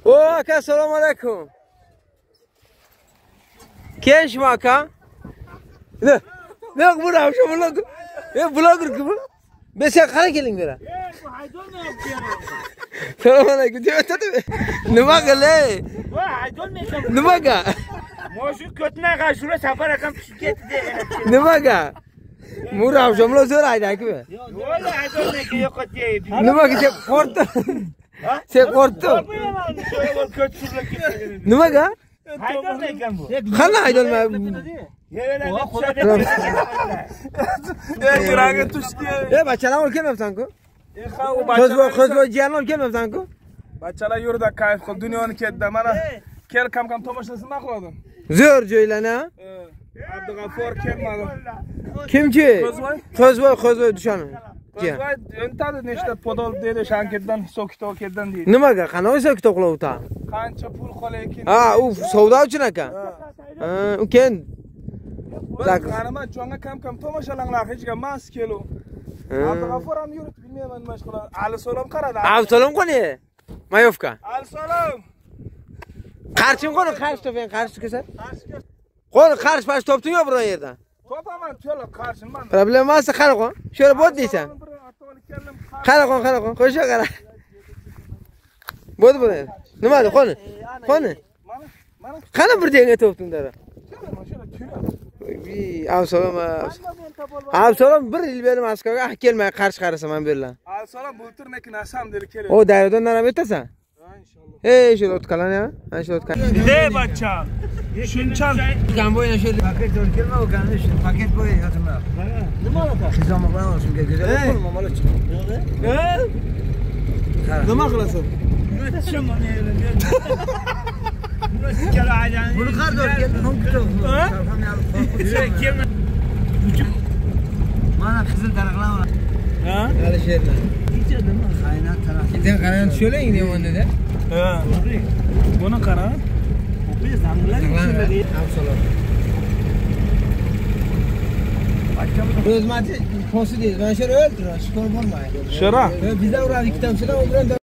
O aka, assalomu alaykum. Kelishma aka. Ne bu ravsha blogger. Blogger kim? Ben sen qara keling bera. Bu haydon ne yaptı yani? Assalomu alaykum. Nima qilay? Bu haydon ne yaptı? Nimaga? Mo'shu ko'tna qashura safar akam tushib ketdi. Nimaga? Bu ravsha blogger haydaki mi? Yo'q, haydon ne yo'qotdi. Nimaga sen qo'rqdi? Sen qo'rqdi? Nimaga? Haydon ekan bu. Qana haydolma? Yuraga tushdi. Bachalar olib kelmabsan-ku? Qo'zboy jiyanlar olib kelmabsan-ku? Bachalar yurda kayf qil, dunyoni ketdi. Mana kel kam tomoshasini maqladim. Zo'r joylarni. Abdug'affor kelmadi. Kimchi? Qo'zboy dushani. Qo'zboy o'ntadi nechta podol dedi Shankirdan, Hisob-kitob ketdan deydi. Nimaga? Qanaqa hisob-kitob qilyapti? Qancha pul qolaykin. Ha, u savdo uchun aka. Ha, u ken. Qarama, jonga kam tomoshalanlar hech kim mas kelu. Abdug'affor ham yurib bilmayman nima ish qiladi. Ali Salom qaradi. Salom qani? Mayovka. Ali Salom. Qarshim qani? Qarsh toping, qarsh kelsa. Qo'ni qarsh pash topding yo biron yerdan. Topaman, to'la qarshim man. Problemasi qani qo'y. Sho'ra bo'd deysan. Qara qo'y. Qo'sha qara. Bo'd buni. Nima dedi? Qani? Mana. Qani bir denga topding dara. Avsalom bir yil beri Moskvaga kelmay qarshi qarasa men berlan. Avsalom bultirniki nasam dedi keladi. O daryodan naram etasan? Ha, inshaalloh. Ey, şöyle otkalan ya. Ha, şöyle otkalan. Ey bachcha. Shuncham Gamboyna şöyle paket olib kelma o kanni shu paket bo'y yotma. nima oladi? Xizomga bilan olishimga go'zal bo'lma mala chiq. nima qilasan? Buni qardosh keldi, ham kitob. Mana qizil daraxtlar bor. Ha? Alisherlar. Qaynat taraf. Sen qarang sho'lang yomonni-da. Ha. Buni qara. Avsalom. O'zmati posi deydi. Mana shuni o'ldiradi, shukr bo'lmaydi. Shora. Bizda uradi ikki tomchidan, u bilan